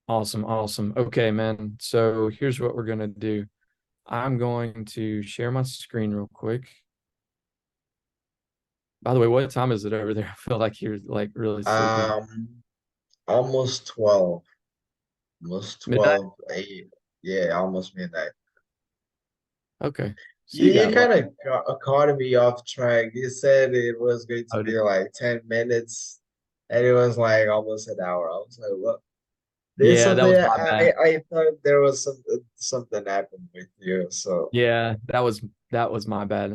Awesome, awesome. Okay, man. So here's what we're gonna do. I'm going to share my screen real quick. By the way, what time is it over there? I feel like you're like really sleepy. Um, almost 12. Almost Midnight? 12. Yeah, almost midnight. Okay. So You, you you got like, kind of caught me off track. You said it was going to oh, be like 10 minutes, and it was like almost an hour. I was like, what? There's yeah, that something was my bad. I thought there was something happened with you. So Yeah, that was my bad.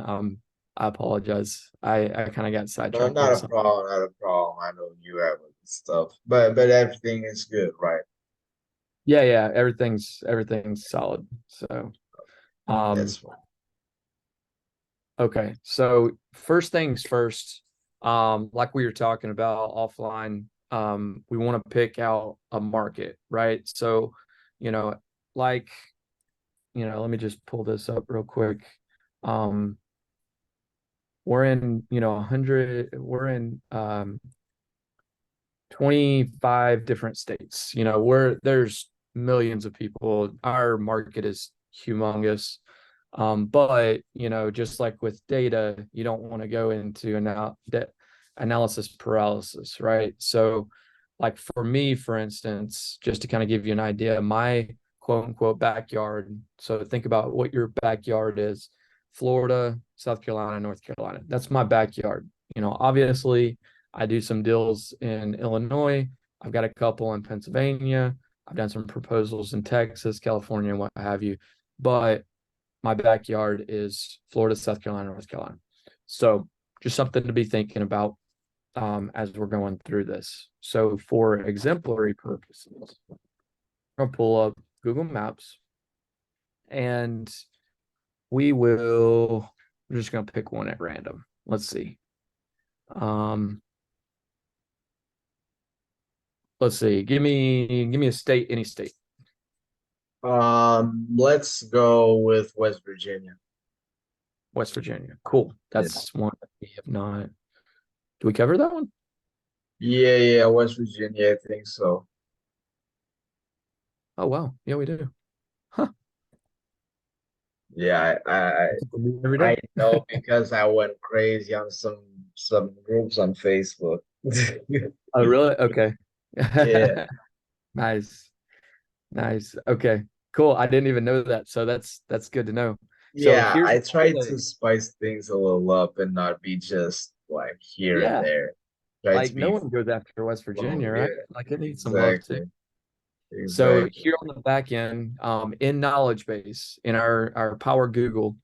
I apologize. I kind of got no, sidetracked not with a something. problem, not a problem. I know you have stuff, but everything is good, right? Yeah, yeah, everything's solid. So, That's um, fine. okay. So first things first, like we were talking about offline, we want to pick out a market, right? So, you know, like, let me just pull this up real quick. Um, we're in, 100, we're in 25 different states. There's millions of people. Our market is humongous. But just like with data, you don't want to go into analysis paralysis, right? So, like for me, for instance, just to kind of give you an idea, my quote unquote backyard. So think about what your backyard is: Florida, South Carolina, North Carolina. That's my backyard. Obviously, I do some deals in Illinois. I've got a couple in Pennsylvania. I've done some proposals in Texas, California, and what have you. But my backyard is Florida, South Carolina, North Carolina. So just something to be thinking about as we're going through this. So for exemplary purposes, I'm gonna pull up Google Maps and we're just gonna pick one at random. Let's see. Um, let's see. Give me a state, any state. Let's go with West Virginia. West Virginia. Cool. Yeah. That's one that we have not. Do we cover that one? Yeah, West Virginia, I think so. Oh wow. Yeah, we do. Huh. Yeah, Every I day. know because I went crazy on some groups on Facebook. Oh, really? Okay. Yeah. Nice. Nice. Okay. Cool. I didn't even know that. So that's good to know. So Yeah, here's I try the to spice things a little up and not be just like here and yeah, there. Try to like no be one goes after West flow. Virginia, right? Yeah, Like it needs some love too. exactly. So Exactly. here on the back end, in knowledge base, in our Power Google,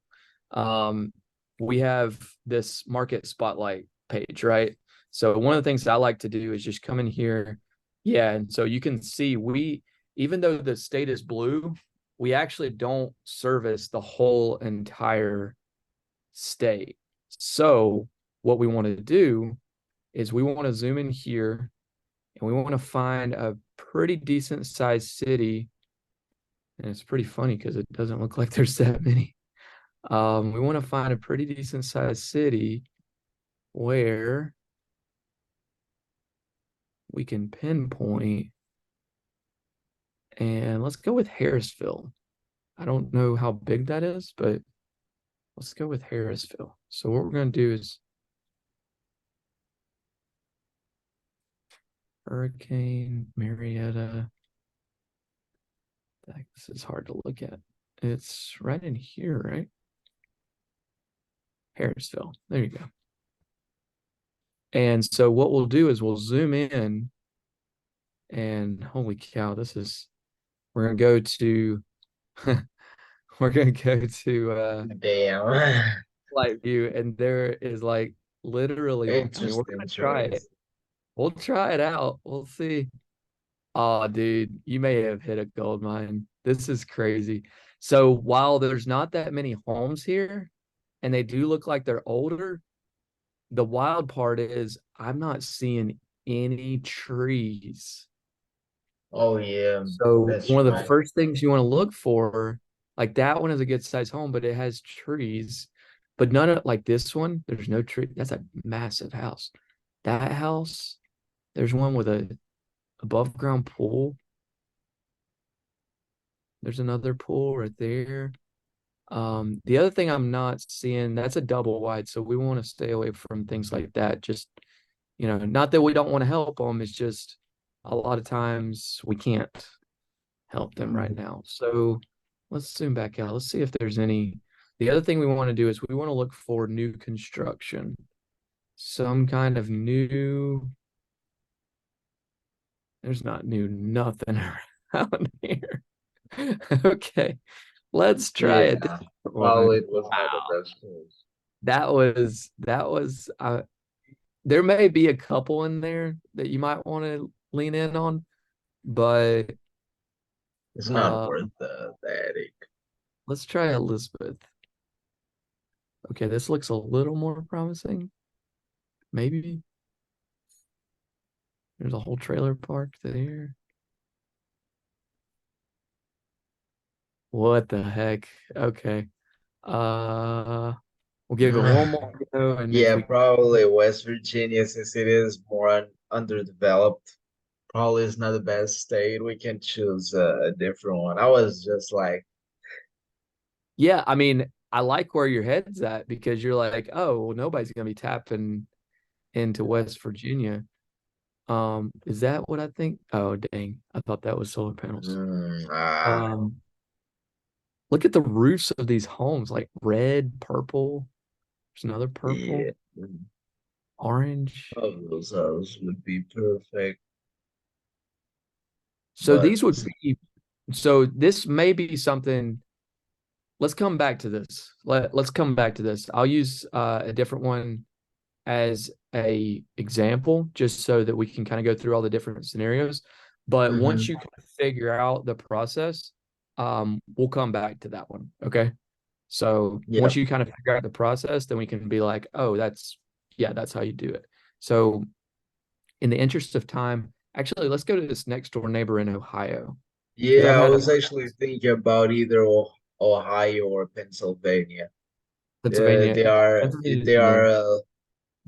um, we have this market spotlight page, right? So one of the things I like to do is just come in here. Yeah, and so you can see even though the state is blue, we actually don't service the whole entire state. So what we want to do is we want to zoom in here and we want to find a pretty decent sized city. And it's pretty funny because it doesn't look like there's that many. We want to find a pretty decent sized city where we can pinpoint. And let's go with Harrisville. I don't know how big that is, but let's go with Harrisville. So what we're going to do is Hurricane Marietta. This is hard to look at. It's right in here, right? Harrisville. There you go. And so what we'll do is we'll zoom in and holy cow, we're gonna go to we're gonna go to Damn. light view and there is like literally, I mean, we're Interesting gonna try it. choice. We'll try it out. We'll see. Oh, dude, you may have hit a gold mine. This is crazy. So while there's not that many homes here, and they do look like they're older, the wild part is I'm not seeing any trees. Oh yeah, So that's one of the right. first things you want to look for, like that one is a good sized home, but it has trees. But none of like this one, there's no tree. That's a massive house. That house, there's one with a above ground pool. There's another pool right there. The other thing I'm not seeing, that's a double wide, so we want to stay away from things like that. Just, not that we don't want to help them, it's just a lot of times we can't help them right Mhm. now. So let's zoom back out. Let's see if there's any. The other thing we want to do is we want to look for new construction, some kind of new. There's not new nothing around here. Okay, let's try a Yeah, different probably one. it was not the Wow, best choice. that was. There may be a couple in there that you might want to lean in on, but It's not uh, worth the headache. let's try Elizabeth. Okay, this looks a little more promising. Maybe there's a whole trailer park there. What the heck? Okay. Uh, we'll give it one more go, and if Yeah, we, probably West Virginia, since it is more underdeveloped, probably is not the best state. We can choose a different one. I was just like, yeah, I mean, I like where your head's at because you're like, oh, well, nobody's gonna be tapping into West Virginia. Is that what I think? Oh, dang. I thought that was solar panels. mm, ah, Um, look at the roofs of these homes, like red, purple. There's another yeah, purple, orange. of those houses would be perfect. So But these would be, so this may be something. Let's come back to this. Let's come back to this. I'll use a different one as a example, just so that we can kind of go through all the different scenarios. But once mhm, you can figure out the process, we'll come back to that one. Okay. So yeah, once you kind of figure out the process, then we can be like, oh, yeah, that's how you do it. So in the interest of time, actually, let's go to this next door neighbor in Ohio because yeah. I've I had was actually thinking about either Ohio or Pennsylvania. Pennsylvania. They Pennsylvania is are good.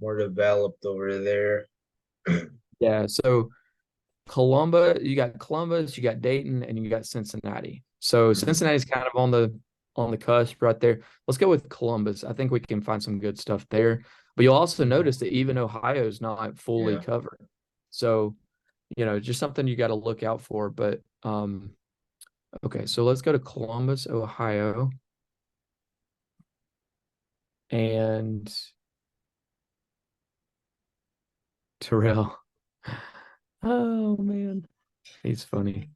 more developed over there. Yeah. So you got Columbus, you got Dayton, and you got Cincinnati. So Mhm. Cincinnati's kind of on the cusp right there. Let's go with Columbus. I think we can find some good stuff there. But you'll also notice that even Ohio's not fully Yeah. covered. So, just something you got to look out for. But okay, so let's go to Columbus, Ohio, and Terrell. Oh man, he's funny.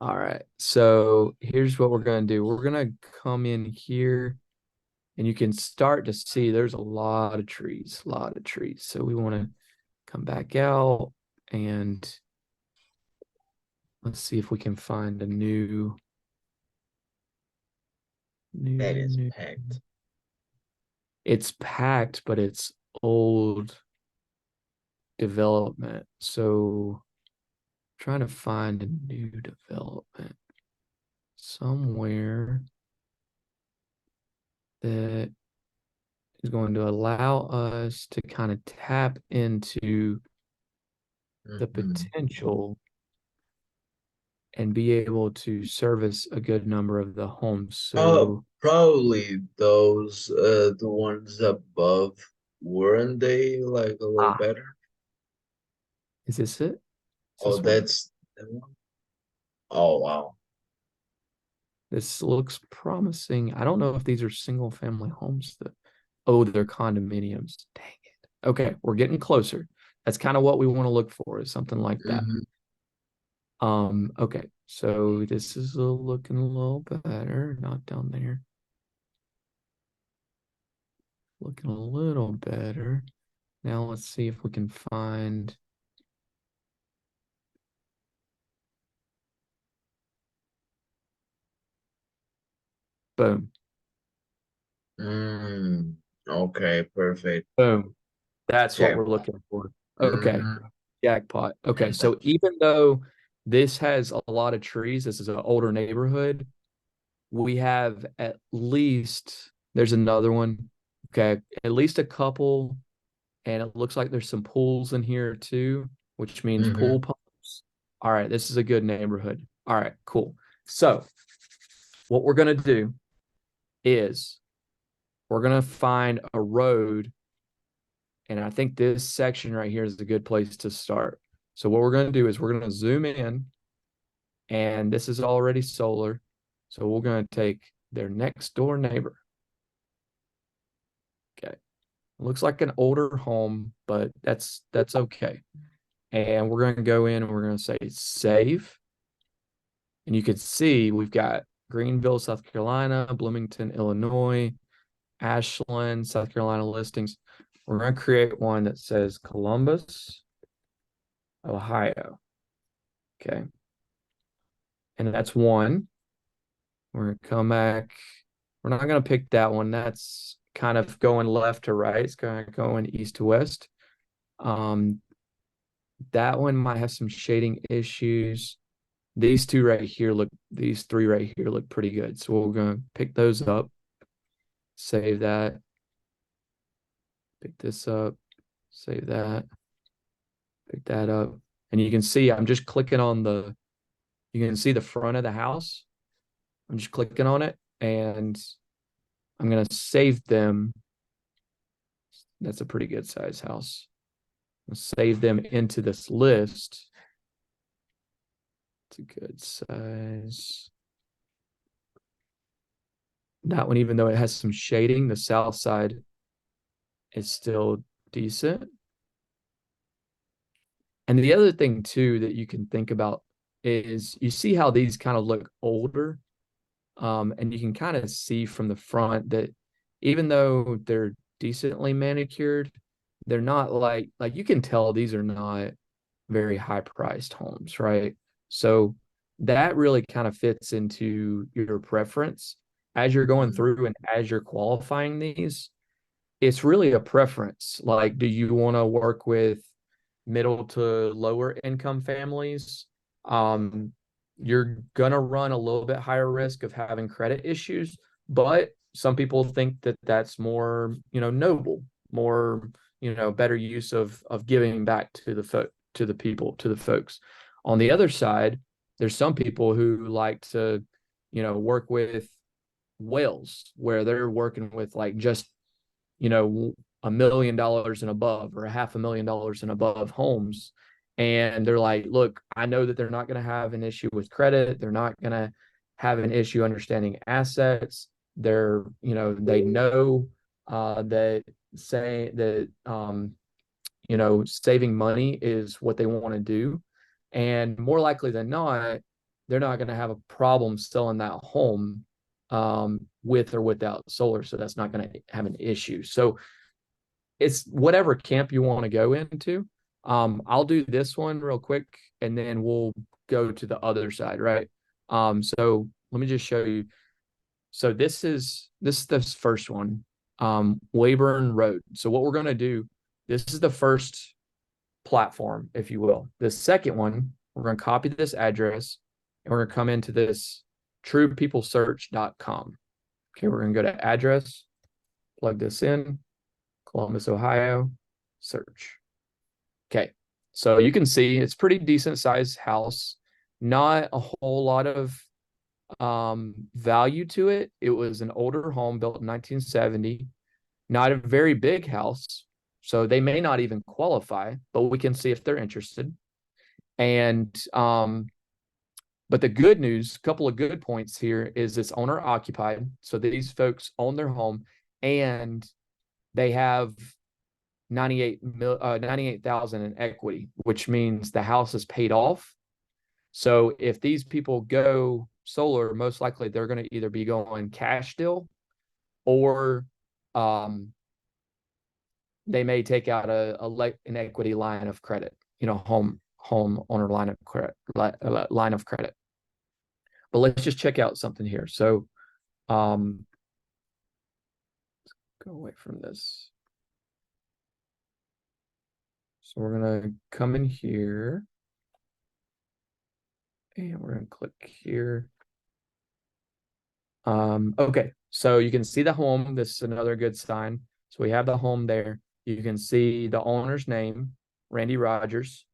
All right. So here's what we're gonna do. We're gonna come in here and you can start to see there's a lot of trees, a lot of trees. So we want to come back out and let's see if we can find a new, That new, is new. packed. It's packed, but it's old development. So trying to find a new development somewhere that is going to allow us to kind of tap into the Mhm. potential and be able to service a good number of the homes. So, Probably those the ones above, weren't they like a little ah, better? is this it? Is Oh, this one? that's the one. Oh wow. This looks promising. I don't know if these are single family homes that, oh, they're condominiums. Dang it. Okay, we're getting closer. That's kind of what we want to look for, is something like that. Hmm. Okay, so this is looking a little better. Not down there. Looking a little better. Now let's see if we can find. Boom. Mm, okay, perfect. Boom. That's what we're Jackpot. looking for. Okay. Hmm. Jackpot. Okay. So even though this has a lot of trees, this is an older neighborhood, we have at least, there's another one. Okay. At least a couple. And it looks like there's some pools in here too, which means Hmm. pool pumps All right, this is a good neighborhood. All right, cool. So what we're going to do is we're going to find a road. And I think this section right here is a good place to start. So what we're going to do is we're going to zoom in, and this is already solar. So we're going to take their next door neighbor. Okay. Looks like an older home, but that's okay. And we're going to go in and we're going to say save. And you can see we've got Greenville, South Carolina, Bloomington, Illinois, Ashland, South Carolina listings. We're going to create one that says Columbus, Ohio. Okay. And that's one. We're going to come back. We're not going to pick that one. That's kind of going left to right. It's kind of going east to west. That one might have some shading issues. These three right here look pretty good. So we're going to pick those up, save that, pick this up, save that, pick that up. And you can see I'm just clicking on you can see the front of the house. I'm just clicking on it and I'm going to save them. That's a pretty good size house. I'll save them into this list. It's a good size. That one, even though it has some shading, the south side is still decent. And the other thing too that you can think about is you see how these kind of look older. And you can kind of see from the front that even though they're decently manicured, they're not like you can tell these are not very high priced homes, right? So that really kind of fits into your preference as you're going through and as you're qualifying these. It's really a preference. Like, do you want to work with middle to lower income families? You're gonna run a little bit higher risk of having credit issues, but some people think that that's more, noble, more, better use of giving back to the folks. On the other side, there's some people who like to, work with whales where they're working with like just, $1 million and above or $500,000 and above homes. And they're like, look, I know that they're not going to have an issue with credit. They're not going to have an issue understanding assets. They know that say that, saving money is what they want to do. And more likely than not, they're not going to have a problem selling that home with or without solar. So that's not going to have an issue. So it's whatever camp you want to go into. I'll do this one real quick and then we'll go to the other side, right? So let me just show you. So this is the first one, Weyburn Road. So what we're going to do, this is the first platform, if you will. The second one, we're going to copy this address and we're going to come into this truepeoplesearch.com. Okay, we're going to go to address, plug this in, Columbus, Ohio, search. Okay, so you can see it's pretty decent sized house, not a whole lot of value to it. It was an older home built in 1970, not a very big house. So they may not even qualify, but we can see if they're interested. And but the good news, a couple of good points here is it's owner occupied. So these folks own their home and they have 98,000 in equity, which means the house is paid off. So if these people go solar, most likely they're going to either be going cash deal or they may take out an equity line of credit, home owner line of credit. But let's just check out something here. So go away from this. So we're going to come in here and we're going to click here. Okay, so you can see the home. This is another good sign. So we have the home there. You can see the owner's name, Randy Rogers.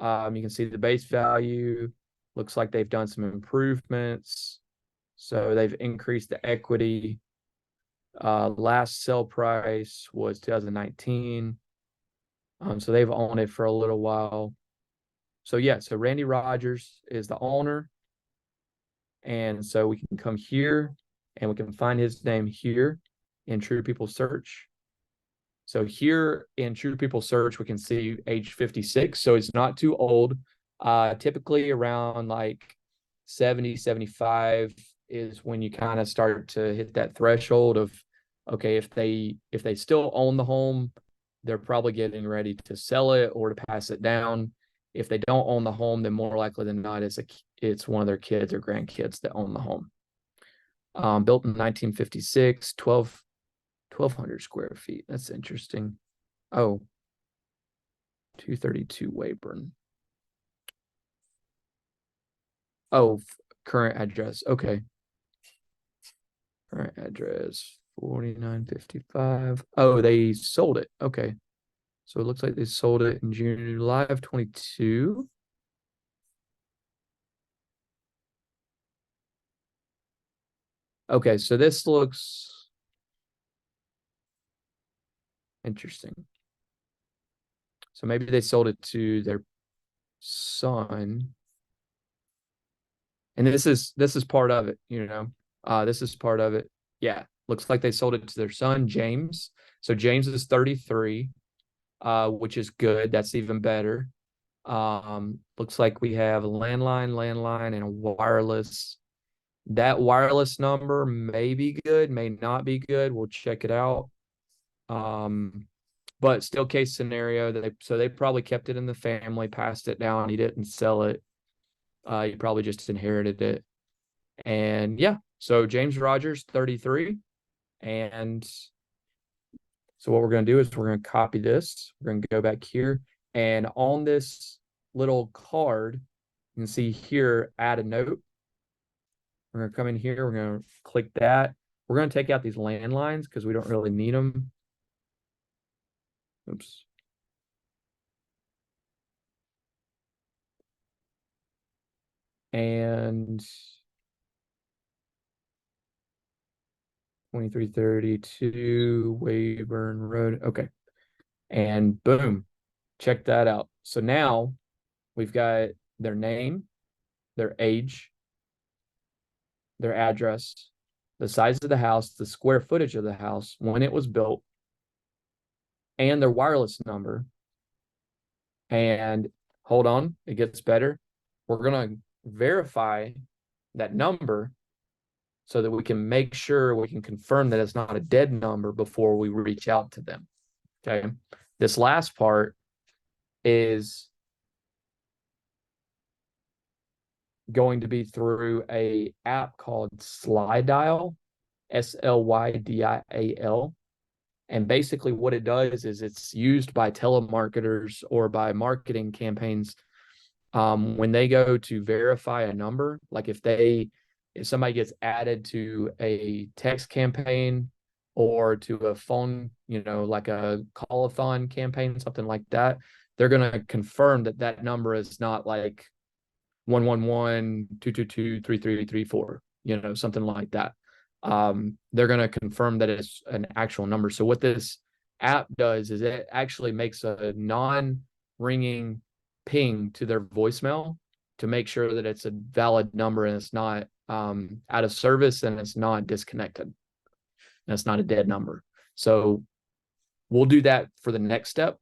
You can see the base value. Looks like they've done some improvements. So they've increased the equity. Last sell price was 2019. So they've owned it for a little while. So yeah, so Randy Rogers is the owner. And so we can come here and we can find his name here in True People Search. So here in True People Search, we can see age 56. So it's not too old. Typically around like 70, 75 is when you kind of start to hit that threshold of, okay, if they still own the home, they're probably getting ready to sell it or to pass it down. If they don't own the home, then more likely than not, it's one of their kids or grandkids that own the home. Built in 1956, 1,200 square feet. That's interesting. Oh, 232 Wayburn. Oh, current address. Okay. Current address 4955. Oh, they sold it. Okay. So it looks like they sold it in July of 22. Okay, so this looks interesting. So maybe they sold it to their son. And this is part of it, you know. This is part of it. Yeah, looks like they sold it to their son, James. So James is 33, which is good. That's even better. Looks like we have a landline, and a wireless. That wireless number may be good, may not be good. We'll check it out. But still case scenario, they probably kept it in the family, passed it down. He didn't sell it. He probably just inherited it. And yeah, so James Rogers, 33. And so what we're going to do is we're going to copy this. We're going to go back here. And on this little card, you can see here, add a note. We're going to come in here. We're going to click that. We're going to take out these landlines because we don't really need them. Oops. And 2332 Wayburn Road. Okay. And boom, check that out. So now we've got their name, their age, their address, the size of the house, the square footage of the house, when it was built, and their wireless number. And hold on, it gets better. We're going to verify that number so that we can make sure we can confirm that it's not a dead number before we reach out to them. Okay. This last part is going to be through a app called Slydial, Slydial. And basically what it does is it's used by telemarketers or by marketing campaigns when they go to verify a number, like if somebody gets added to a text campaign or to a phone, like a call-a-thon campaign, something like that, they're going to confirm that that number is not like 111-222-3334, something like that. They're going to confirm that it's an actual number. So what this app does is it actually makes a non-ringing ping to their voicemail to make sure that it's a valid number and it's not out of service and it's not disconnected. And it's not a dead number. So we'll do that for the next step.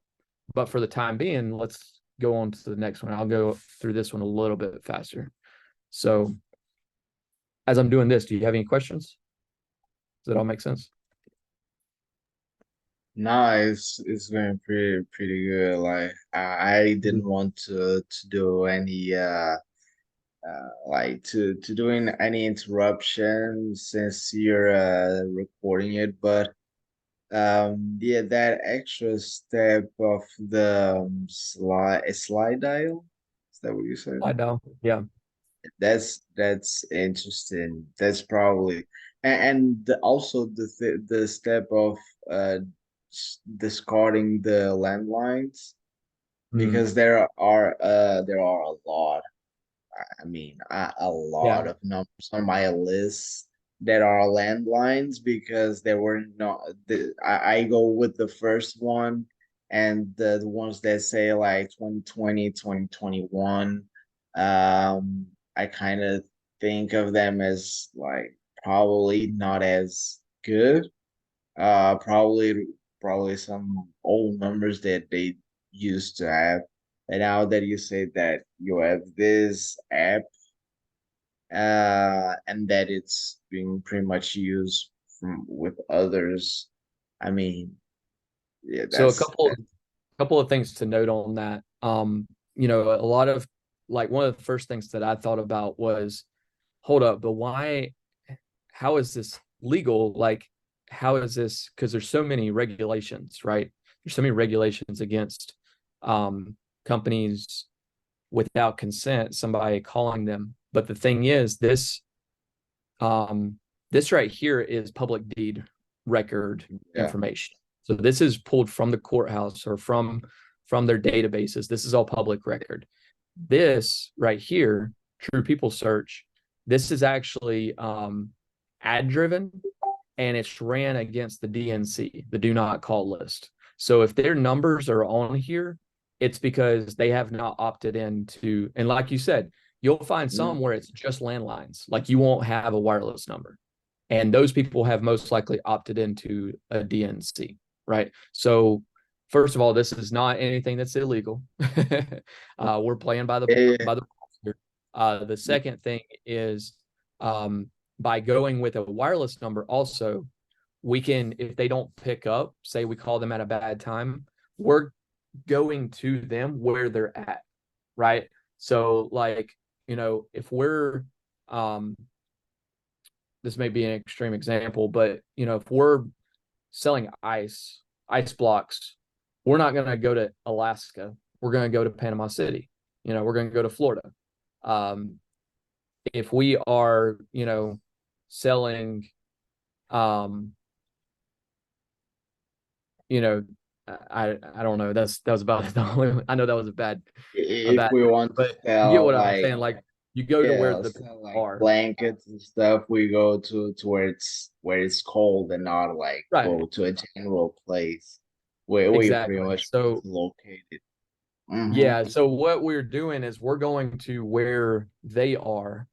But for the time being, let's go on to the next one. I'll go through this one a little bit faster. So as I'm doing this, do you have any questions? Does that all make sense? No, it's going pretty good. Like I didn't want to do any like to doing any interruption since you're recording it, but yeah, that extra step of the slide dial, is that what you said? I know. Yeah. That's interesting. That's probably also the step of uh discarding the landlines. Mm, because there are a lot. I mean, a yeah. lot of numbers on my list that are landlines because there were not. I go with the first one and the ones that say like 2020, 2021. I kind of think of them as like probably not as good. Probably some old numbers that they used to have. And now that you say that you have this app, and that it's being pretty much used from with others, I mean, yeah, So a that. couple of things to note on that. A lot of like one of the first things that I thought about was, hold up, but why, how is this legal? Like, how is this? Because there's so many regulations, right? There's so many regulations against companies without consent, somebody calling them. But the thing is, um, this right here is public deed record Yeah. information. So this is pulled from the courthouse or from their databases. This is all public record. This right here, True People Search, this is actually ad driven, and it's ran against the DNC, the do not call list. So if their numbers are on here, it's because they have not opted into, and like you said, you'll find some Mm. where it's just landlines, like you won't have a wireless number. And those people have most likely opted into a DNC, right? So first of all, this is not anything that's illegal. We're playing by the Yeah. rules here. The second thing is, by going with a wireless number, also we can, if they don't pick up, say we call them at a bad time, we're going to them where they're at, right? So like, if we're this may be an extreme example, but if we're selling ice blocks, we're not going to go to Alaska. We're going to go to Panama City. We're going to go to Florida. Um, if we are, selling, um, you know, I don't know. That was about the only. I know that was a If bad, we want to but you get sell what I'm like, saying. Like you go to where yeah, the people sell like are. blankets and stuff, we go to where it's cold and not like Right. go to a general place where you pretty Exactly. much So located. Mm-hmm. yeah. So what we're doing is we're going to where they are,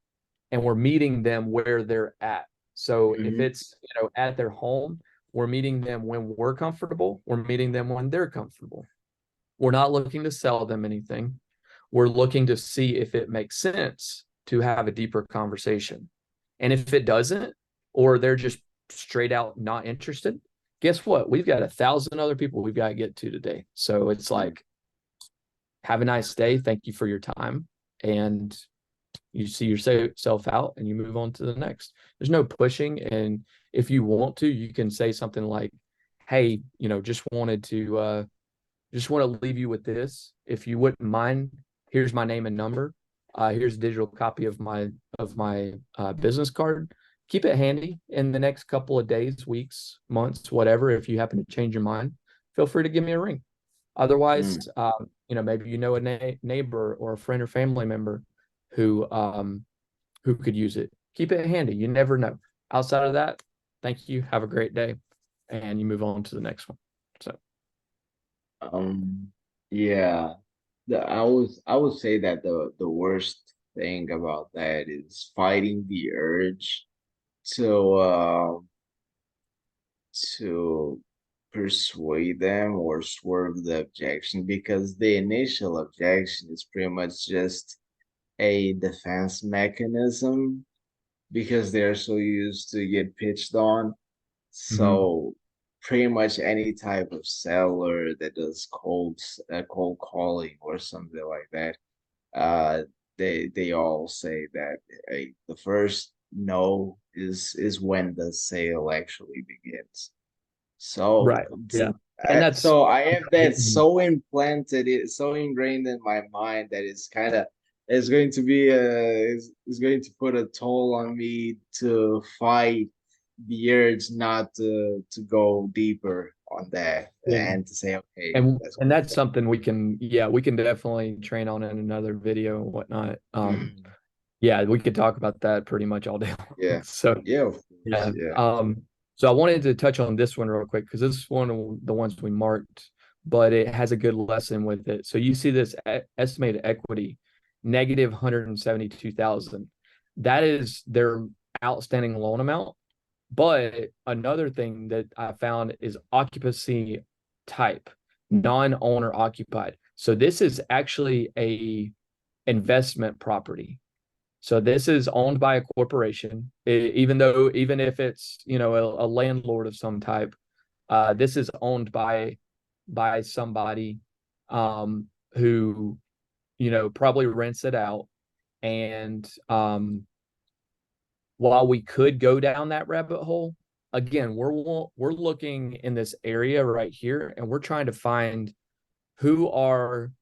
and we're meeting them where they're at. So if Mm-hmm. it's, at their home, we're meeting them when we're comfortable. We're meeting them when they're comfortable. We're not looking to sell them anything. We're looking to see if it makes sense to have a deeper conversation. And if it doesn't, or they're just straight out not interested, guess what? We've got 1,000 other people we've got to get to today. So it's like, have a nice day. Thank you for your time. And you see yourself out and you move on to the next. There's no pushing. And if you want to, you can say something like, hey, just want to leave you with this. If you wouldn't mind, here's my name and number. Here's a digital copy of my business card. Keep it handy in the next couple of days, weeks, months, whatever. If you happen to change your mind, feel free to give me a ring. Otherwise, Mm. maybe a neighbor or a friend or family member who who could use it. Keep it handy. You never know. Outside of that, thank you. Have a great day, and you move on to the next one. So, Yeah. I would say that the worst thing about that is fighting the urge to to persuade them or swerve the objection, because the initial objection is pretty much just a defense mechanism because they're so used to get pitched on. mhm. So pretty much any type of seller that does cold calling or something like that, uh, they all say that the first no is when the sale actually begins. So Right. Yeah. And that's so I have that mhm. so implanted, it's so ingrained in my mind that it's kind of it's going to be is going to put a toll on me to fight the urge not to go deeper on that Yeah. and to say, okay, And let's and that's something we can definitely train on in another video and whatnot. Mhm. Yeah, we could talk about that pretty much all day long. Yeah. So Yeah, of course. yeah. Yeah. So I wanted to touch on this one real quick because this is one of the ones we marked, but it has a good lesson with it. So you see this estimated equity, negative 172,000. That is their outstanding loan amount. But another thing that I found is occupancy type, non-owner occupied. So this is actually a investment property. So this is owned by a corporation, even if it's, a landlord of some type, this is owned by somebody who, probably rents it out. And while we could go down that rabbit hole, again, we're looking in this area right here, and we're trying to find who are.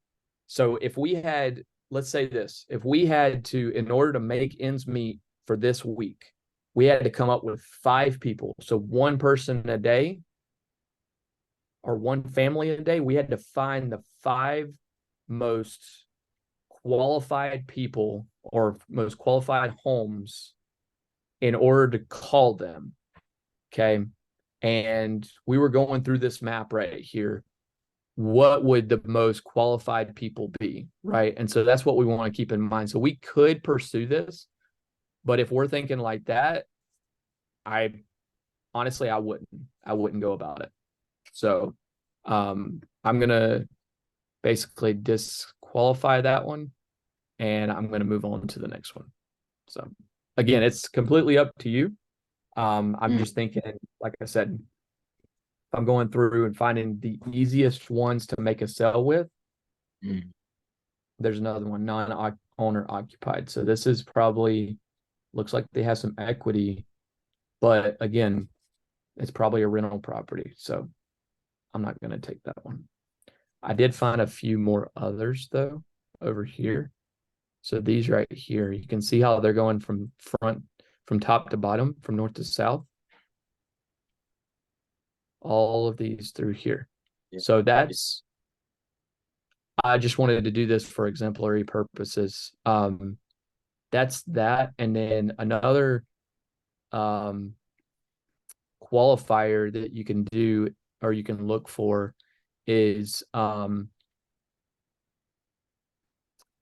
So if we had, let's say this, if we had to, in order to make ends meet for this week, we had to come up with 5 people. So one person a day or one family a day. We had to find the 5 most qualified people or most qualified homes in order to call them. Okay. And we were going through this map right here. What would the most qualified people be? Right. And so that's what we want to keep in mind. So we could pursue this, but if we're thinking like that, I honestly, I wouldn't go about it. So I'm going to basically disqualify that one and I'm going to move on to the next one. So again, it's completely up to you. I'm Mm, just thinking, like I said, if I'm going through and finding the easiest ones to make a sale with, mm. there's another one, non-owner occupied. So this is probably looks like they have some equity, but again, it's probably a rental property. So I'm not going to take that one. I did find a few more others though over here. So these right here, you can see how they're going from top to bottom, from north to south. All of these through here. Yeah. So I just wanted to do this for exemplary purposes. That's that. And then another um, qualifier that you can do or you can look for is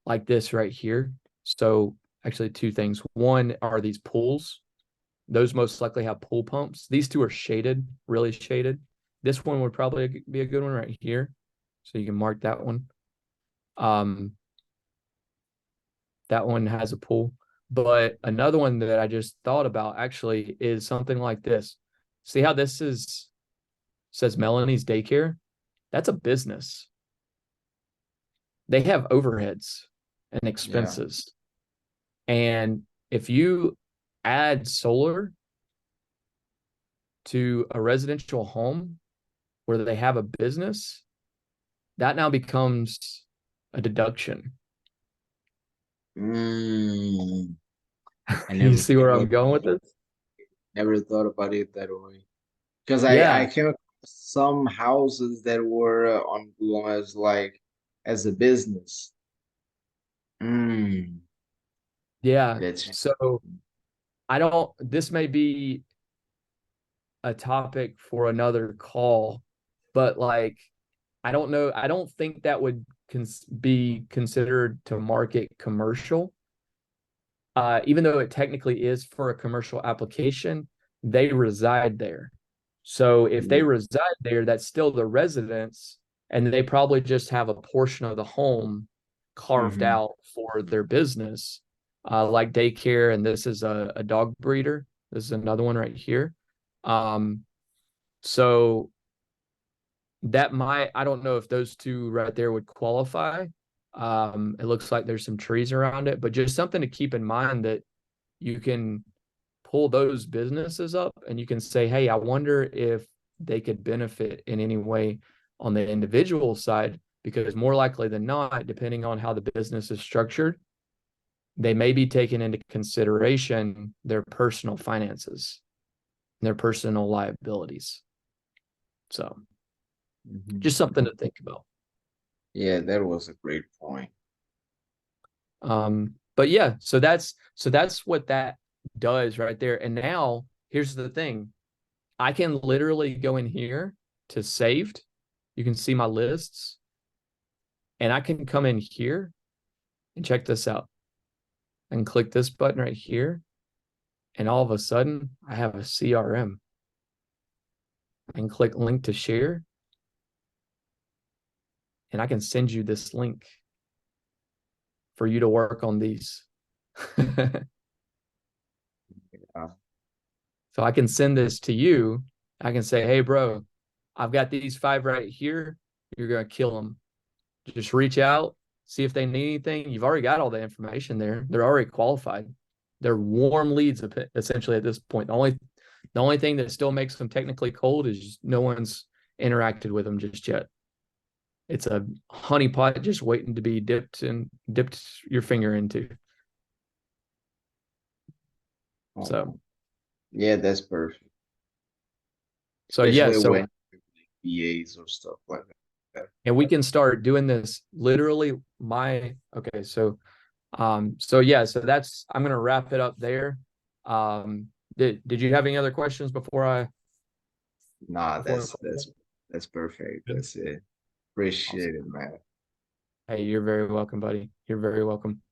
like this right here. So actually 2 things. One are these pools. Those most likely have pool pumps. These 2 are shaded, really shaded. This one would probably be a good one right here. So you can mark that one. Um, that one has a pool. But another one that I just thought about actually is something like this. See how this says Melanie's daycare? That's a business. They have overheads and Yeah. expenses. And if you add solar to a residential home where they have a business, that now becomes a deduction. Mm. I You never see where I'm thought going with this? never thought about it that way. Because I Yeah. came across some houses that were on Google as like as a business. Mm, Yeah. that's So this may be a topic for another call, but like, I don't know. I don't think that would be considered to market commercial. Even though it technically is for a commercial application, they reside there. So if they yeah. reside there, that's still the residence, and they probably just have a portion of the home carved Hmm. out for their business, like daycare. And this is a dog breeder. This is another one right here. Um, so I don't know if those 2 right there would qualify. It looks like there's some trees around it, but just something to keep in mind that you can pull those businesses up and you can say, hey, I wonder if they could benefit in any way on the individual side, because more likely than not, depending on how the business is structured, they may be taking into consideration their personal finances, their personal liabilities. So Mhm. Just something to think about. Yeah, that was a great point. But yeah, so that's what that does right there. And now here's the thing. I can literally go in here to saved. You can see my lists, and I can come in here and check this out and click this button right here. And all of a sudden, I have a CRM. And click link to share, and I can send you this link for you to work on these. Uh, So I can send this to you. I can say, hey, bro, I've got these 5 right here. You're going to kill them. Just reach out, see if they need anything. You've already got all the information there. They're already qualified. They're warm leads essentially at this point. The only thing that still makes them technically cold is no one's interacted with them just yet. It's a honey pot just waiting to be dipped your finger into. oh, So yeah, that's perfect. so yeah, Especially so when VAs or stuff like that. and we can start doing this literally my okay, so yeah, so that's I'm gonna wrap it up there. Did you have any other questions Nah, before that's perfect. Good. That's it. Awesome. Appreciate it, man. Hey, you're very welcome, buddy. You're very welcome.